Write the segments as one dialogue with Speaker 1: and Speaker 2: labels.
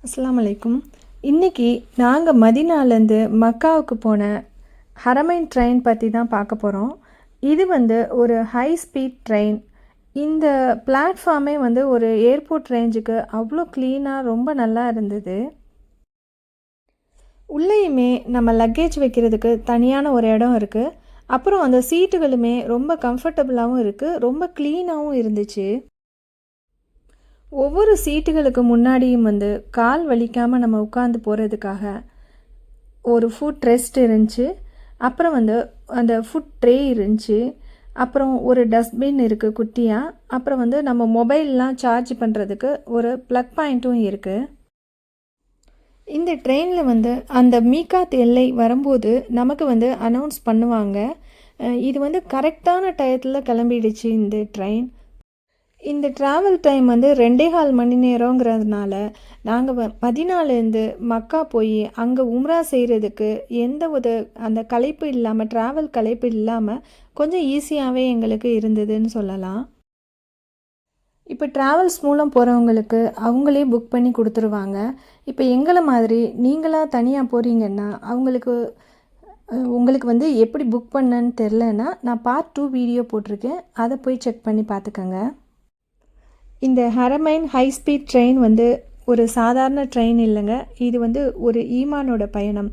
Speaker 1: அஸ்ஸலாமு அலைக்கும். இன்றைக்கி நாங்கள் மதினாலேருந்து மக்காவுக்கு போன ஹரமைன் ட்ரெயின் பற்றி தான் பார்க்க போகிறோம். இது ஒரு ஹை ஸ்பீட் ட்ரெயின். இந்த பிளாட்ஃபார்மே ஒரு ஏர்போர்ட் ரேஞ்சுக்கு அவ்வளோ க்ளீனாக ரொம்ப நல்லா இருந்தது. உள்ளேயுமே நம்ம லக்கேஜ் வைக்கிறதுக்கு தனியான ஒரு இடம் இருக்குது. அப்புறம் அந்த சீட்டுகளுமே ரொம்ப கம்ஃபர்டபுளாகவும் இருக்குது, ரொம்ப க்ளீனாகவும் இருந்துச்சு. ஒவ்வொரு சீட்டுகளுக்கு முன்னாடியும் கால் வலிக்காமல் நம்ம உட்காந்து போகிறதுக்காக ஒரு ஃபுட் ரெஸ்ட் இருந்துச்சு. அப்புறம் அந்த ஃபுட் ட்ரே இருந்துச்சு. அப்புறம் ஒரு டஸ்ட்பின் இருக்குது குட்டியாக. அப்புறம் நம்ம மொபைல்லாம் சார்ஜ் பண்ணுறதுக்கு ஒரு ப்ளக் பாயிண்ட்டும் இருக்குது. இந்த ட்ரெயினில் அந்த மீகாத் எல்லை வரும்போது நமக்கு அனௌன்ஸ் பண்ணுவாங்க. இது கரெக்டான டயத்தில் கிளம்பிடுச்சு இந்த ட்ரெயின். இந்த ட்ராவல் டைம் 2.25 மணி நேரங்கிறதுனால நாங்கள் மதினாலேருந்து மக்கா போய் அங்கே உம்ரா செய்கிறதுக்கு எந்த அந்த களைப்பு இல்லாமல், ட்ராவல் களைப்பு இல்லாமல் கொஞ்சம் ஈஸியாகவே எங்களுக்கு இருந்ததுன்னு சொல்லலாம். இப்போ ட்ராவல்ஸ் மூலம் போகிறவங்களுக்கு அவங்களே புக் பண்ணி கொடுத்துருவாங்க. இப்போ எங்களை மாதிரி நீங்களாக தனியாக போகிறீங்கன்னா உங்களுக்கு எப்படி புக் பண்ணன்னு தெரிலன்னா நான் பார்ட் 2 வீடியோ போட்டிருக்கேன், அதை போய் செக் பண்ணி பார்த்துக்கோங்க. இந்த ஹரமைன் ஹை ஸ்பீட் ட்ரெயின் ஒரு சாதாரண ட்ரெயின் இல்லைங்க. இது ஒரு ஈமானோட பயணம்.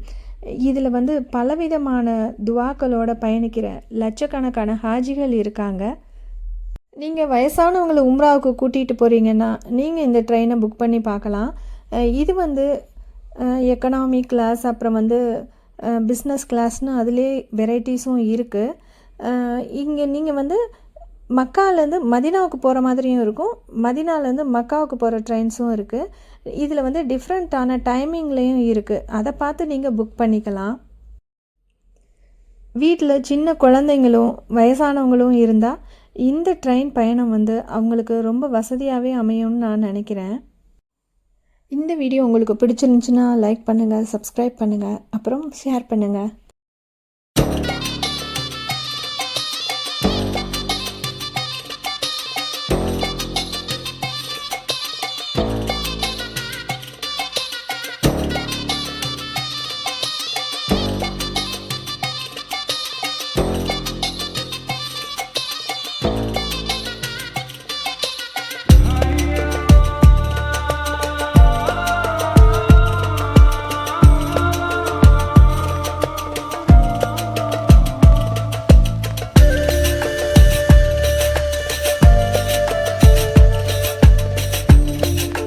Speaker 1: இதில் பலவிதமான துவாக்களோட பயணிக்கிற லட்சக்கணக்கான ஹாஜிகள் இருக்காங்க. நீங்கள் வயசானவங்களை உம்ராவுக்கு கூட்டிகிட்டு போகிறீங்கன்னா நீங்கள் இந்த ட்ரெயினை புக் பண்ணி பார்க்கலாம். இது எக்கனாமி கிளாஸ், அப்புறம் பிஸ்னஸ் கிளாஸ்னு அதிலே வெரைட்டிஸும் இருக்குது. இங்கே நீங்கள் மக்காலேருந்து மதினாவுக்கு போகிற மாதிரியும் இருக்கும், மதினாலேருந்து மக்காவுக்கு போகிற ட்ரெயின்ஸும் இருக்குது. இதில் டிஃப்ரெண்ட்டான டைமிங்லேயும் இருக்குது. அதை பார்த்து நீங்கள் புக் பண்ணிக்கலாம். வீட்டில் சின்ன குழந்தைங்களும் வயசானவங்களும் இருந்தால் இந்த ட்ரெயின் பயணம் அவங்களுக்கு ரொம்ப வசதியாகவே அமையும்னு நான் நினைக்கிறேன். இந்த வீடியோ உங்களுக்கு பிடிச்சிருந்துச்சுன்னா லைக் பண்ணுங்கள், சப்ஸ்கிரைப் பண்ணுங்கள், அப்புறம் ஷேர் பண்ணுங்கள்.